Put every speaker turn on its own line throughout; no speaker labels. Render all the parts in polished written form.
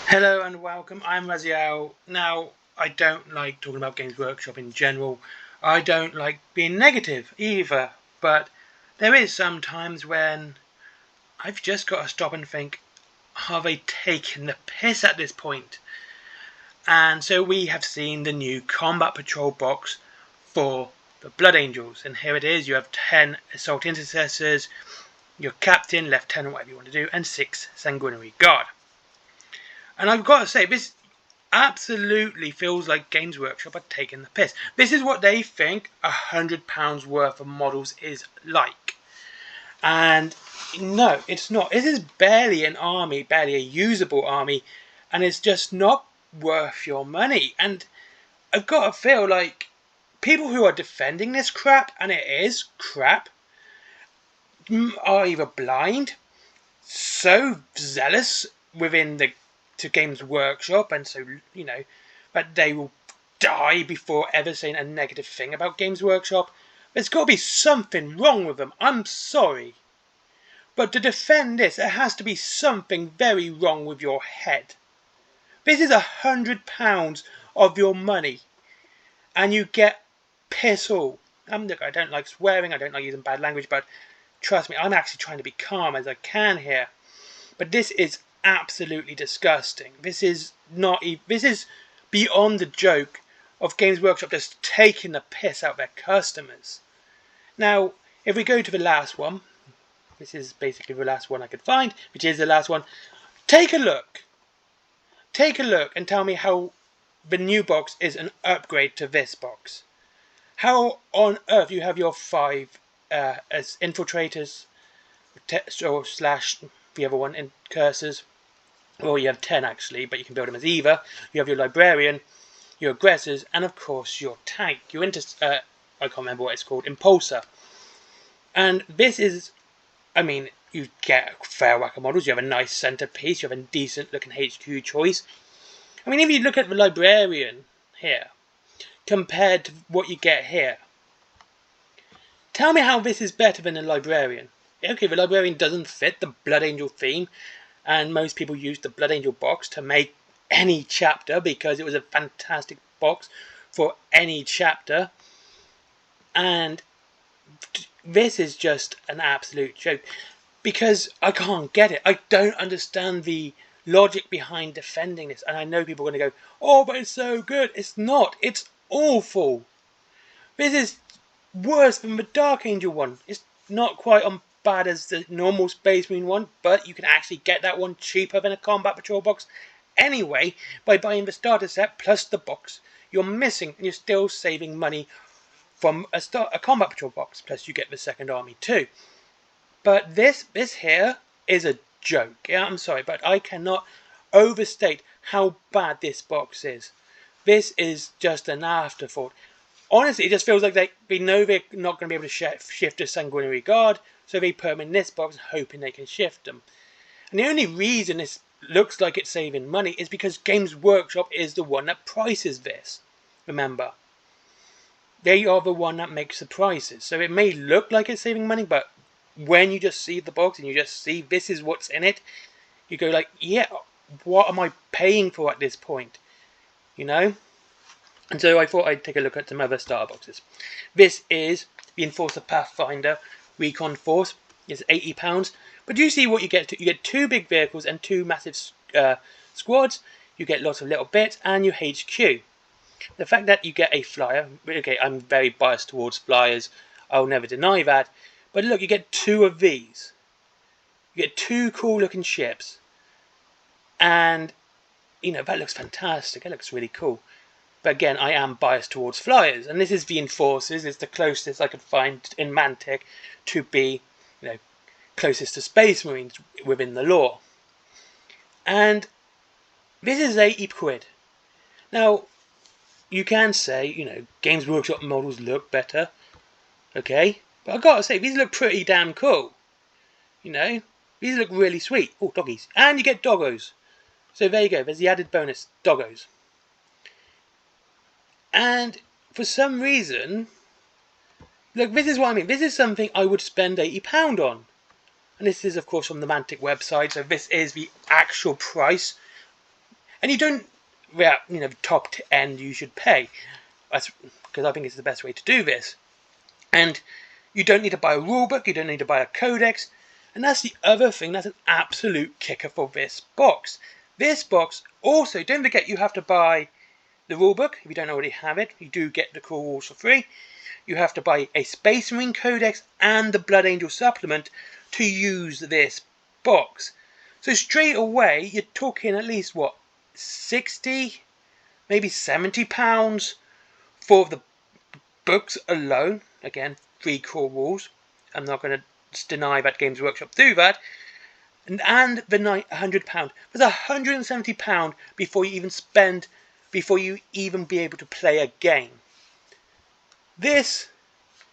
Hello and welcome, I'm Raziel. Now, I don't like talking about Games Workshop in general. I don't like being negative either, but there is some times when I've just got to stop and think, are they taking the piss at this point? And so we have seen the new Combat Patrol box for the Blood Angels, and here it is. You have 10 Assault Intercessors, your Captain, Lieutenant, whatever you want to do, and 6 Sanguinary Guard. And I've got to say, this absolutely feels like Games Workshop are taking the piss. This is what they think £100 worth of models is like. And no, it's not. This is barely an army, barely a usable army, and it's just not worth your money. And I've got to feel like people who are defending this crap, and it is crap, are either blind, so zealous within the Games Workshop, and so but they will die before ever saying a negative thing about Games Workshop. There's got to be something wrong with them. I'm sorry, but to defend this, there has to be something very wrong with your head. This is £100 of your money, and you get piss all. Look, I don't like swearing. I don't like using bad language, but trust me, I'm actually trying to be calm as I can here. But this is absolutely disgusting. This is beyond the joke of Games Workshop just taking the piss out of their customers. Now, if we go to the last one, this is basically the last one I could find, which is the last one. Take a look. Take a look and tell me how the new box is an upgrade to this box. How on earth you have your 5 as infiltrators, or slash the other one in cursors. Well, you have 10 actually, but you can build them as either. You have your librarian, your aggressors, and of course your tank. Your I can't remember what it's called, impulsor. And this is, you get a fair whack of models. You have a nice centerpiece. You have a decent looking HQ choice. If you look at the librarian here compared to what you get here, tell me how this is better than the librarian. Okay, the librarian doesn't fit the Blood Angel theme, and most people use the Blood Angel box to make any chapter because it was a fantastic box for any chapter. And this is just an absolute joke because I can't get it. I don't understand the logic behind defending this. And I know people are going to go, oh, but it's so good. It's not. It's awful. This is worse than the Dark Angel one. It's not quite on bad as the normal Space Marine one, but you can actually get that one cheaper than a Combat Patrol box anyway by buying the starter set plus the box you're missing, and you're still saving money from a Combat Patrol box, plus you get the second army too. But this here is a joke. Yeah, I'm sorry, but I cannot overstate how bad this box is. This is just an afterthought. Honestly, it just feels like they know they're not going to be able to shift a Sanguinary Guard, so they put them in this box hoping they can shift them. And the only reason this looks like it's saving money is because Games Workshop is the one that prices this. Remember, they are the one that makes the prices. So it may look like it's saving money, but when you just see the box and you just see this is what's in it, you go like, yeah, what am I paying for at this point? You know? And so I thought I'd take a look at some other starter boxes. This is the Enforcer Pathfinder Recon Force. It's £80. But you see what you get. You get 2 big vehicles and 2 massive squads. You get lots of little bits and your HQ. The fact that you get a flyer, okay, I'm very biased towards flyers. I'll never deny that. But look, you get 2 of these. You get 2 cool looking ships. And, that looks fantastic. It looks really cool. But again, I am biased towards flyers. And this is the Enforcers. It's the closest I could find in Mantic to be, closest to Space Marines within the lore. And this is £80. Now, you can say, Games Workshop models look better. Okay? But I've got to say, these look pretty damn cool. These look really sweet. Oh, doggies. And you get doggos. So there you go. There's the added bonus. Doggos. And for some reason, look, this is what I mean. This is something I would spend £80 on. And this is, of course, from the Mantic website. So this is the actual price And you don't, well, top end you should pay. That's because I think it's the best way to do this. And you don't need to buy a rulebook, you don't need to buy a codex. And that's the other thing, that's an absolute kicker for this box. This box, also, don't forget you have to buy the rulebook. If you don't already have it, you do get the core rules for free. You have to buy a Space Marine codex and the Blood Angel supplement to use this box. So straight away, you're talking at least, what, 60, maybe £70 for the books alone. Again, 3 core rules. I'm not going to deny that Games Workshop do that. And the £100. There's £170 before you even be able to play a game. This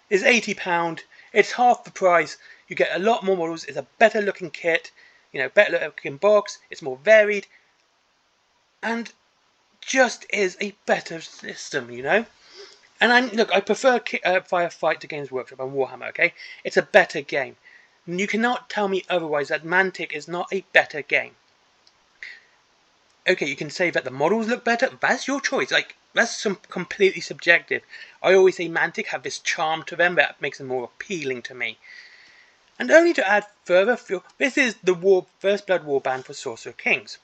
is £80. It's half the price. You get a lot more models. It's a better looking kit. Better looking box. It's more varied. And just is a better system, And I prefer Firefight to Games Workshop and Warhammer, okay? It's a better game. And you cannot tell me otherwise that Mantic is not a better game. Okay, you can say that the models look better. That's your choice. That's completely subjective. I always say Mantic have this charm to them that makes them more appealing to me. And only to add further fuel, this is the First Blood Warband for Sorcerer Kings.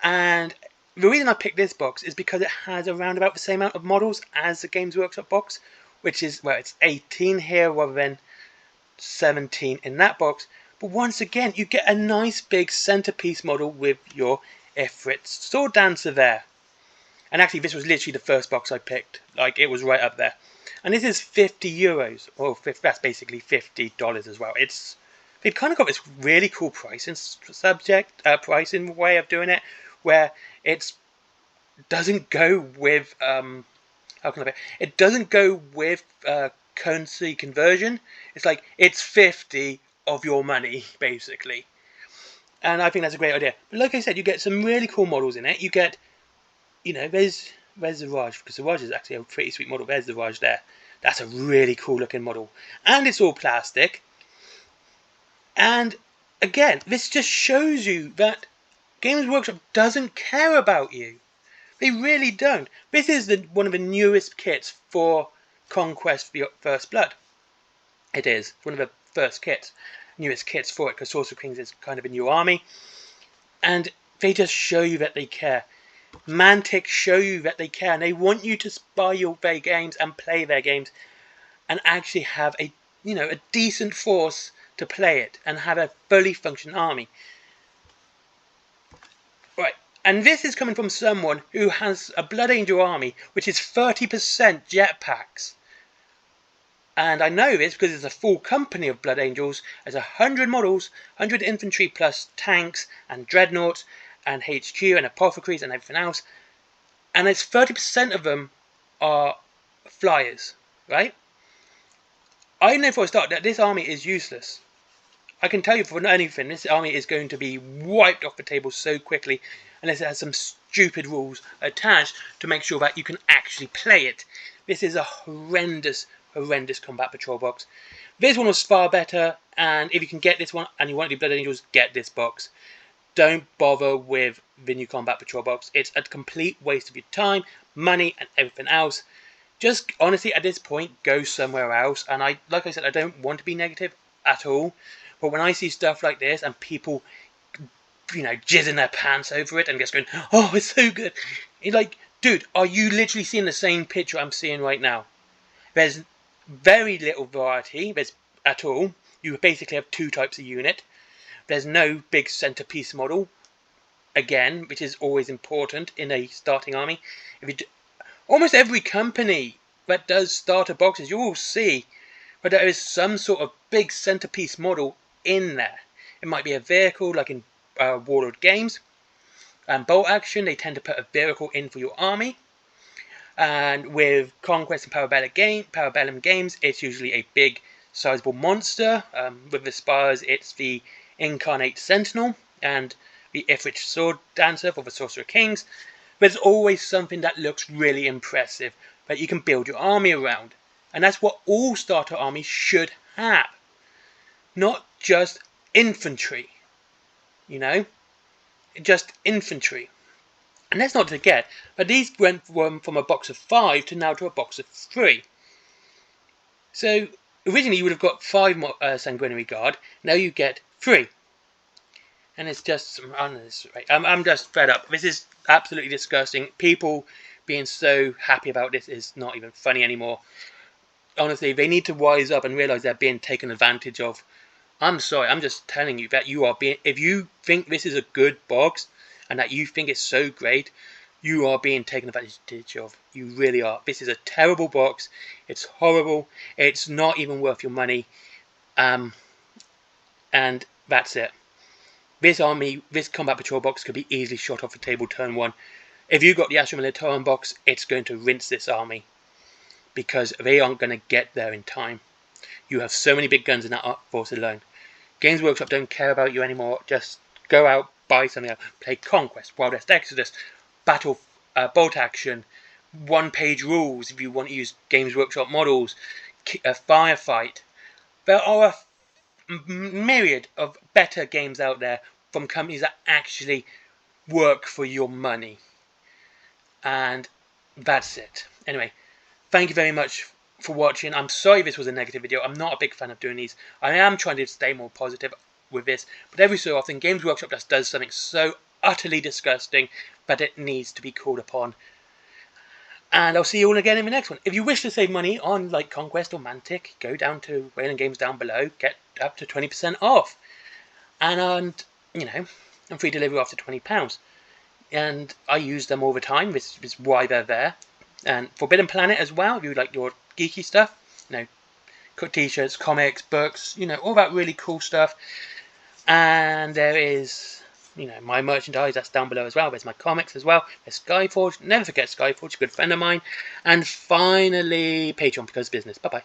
And the reason I picked this box is because it has around about the same amount of models as the Games Workshop box, which is, well, it's 18 here rather than 17 in that box. But once again, you get a nice big centerpiece model with your Ifrit Sword Dancer there. And actually, this was literally the first box I picked. It was right up there. And this is €50. Well, that's basically $50 as well. They've kind of got this really cool pricing pricing way of doing it, where it doesn't go with it doesn't go with currency conversion. It's it's 50 of your money basically, and I think that's a great idea. But like I said, you get some really cool models in it. You get, there's the Raj, because the Raj is actually a pretty sweet model. There's the Raj there. That's a really cool looking model, and it's all plastic. And again, this just shows you that Games Workshop doesn't care about you. They really don't. This is one of the newest kits for Conquest First Blood. It is. It's one of the newest kits for it, because Sorcerer Kings is kind of a new army. And they just show you that they care. Mantic show you that they care, and they want you to buy their games and play their games and actually have a decent force to play it and have a fully functioning army. Right, and this is coming from someone who has a Blood Angel army which is 30% jetpacks. And I know this because it's a full company of Blood Angels. There's 100 models, 100 infantry plus tanks and dreadnoughts and HQ and apothecaries and everything else. And it's 30% of them are flyers, right? I know for a start that this army is useless. I can tell you for anything, this army is going to be wiped off the table so quickly unless it has some stupid rules attached to make sure that you can actually play it. This is a horrendous combat patrol box. This one was far better, and if you can get this one and you want to do Blood Angels, get this box. Don't bother with the new combat patrol box. It's a complete waste of your time, money, and everything else. Just honestly, at this point, go somewhere else. And like I said, I don't want to be negative at all. But when I see stuff like this and people, jizzing their pants over it and just going, "Oh, it's so good," it's like, dude, are you literally seeing the same picture I'm seeing right now? There's very little variety. At all. You basically have 2 types of unit. There's no big centerpiece model, again, which is always important in a starting army. Almost every company that does starter boxes, you will see that there is some sort of big centerpiece model in there. It might be a vehicle, like in Warlord Games. And Bolt Action, they tend to put a vehicle in for your army. And with Conquest and Parabellum Games, it's usually a big, sizable monster. With the Spires, it's the Incarnate Sentinel and the Ifrit Sword Dancer for the Sorcerer Kings. There's always something that looks really impressive that you can build your army around. And that's what all starter armies should have. Not just infantry. Just infantry. And that's not to forget, but these went from a box of 5 to now to a box of 3. So originally you would have got 5 more Sanguinary Guard, now you get 3. And it's just, I'm just fed up. This is absolutely disgusting. People being so happy about this is not even funny anymore. Honestly, they need to wise up and realise they're being taken advantage of. I'm sorry, I'm just telling you that you are being, if you think this is a good box, and that you think it's so great, you are being taken advantage of. You really are. This is a terrible box. It's horrible. It's not even worth your money. And that's it. This combat patrol box could be easily shot off the table turn 1. If you got the Astra Militarum box, it's going to rinse this army, because they aren't going to get there in time. You have so many big guns in that force alone. Games Workshop don't care about you anymore. Just go out, buy something else. Play Conquest, Wild West Exodus, Battle, Bolt Action, one-page rules if you want to use Games Workshop models, Firefight. There are a myriad of better games out there from companies that actually work for your money. And that's it. Anyway, thank you very much for watching. I'm sorry this was a negative video. I'm not a big fan of doing these. I am trying to stay more positive with this, but every so often Games Workshop just does something so utterly disgusting that it needs to be called upon. And I'll see you all again in the next one. If you wish to save money on like Conquest or Mantic, go down to Wayland Games down below, get up to 20% off. And you know, and free delivery after £20. And I use them all the time. This is why they're there. And Forbidden Planet as well, if you like your geeky stuff. You know, cut t-shirts, comics, books, you know, all that really cool stuff. And there is, you know, my merchandise, that's down below as well. There's my comics as well. There's Skyforge. Never forget Skyforge, a good friend of mine. And finally, Patreon, because business. Bye-bye.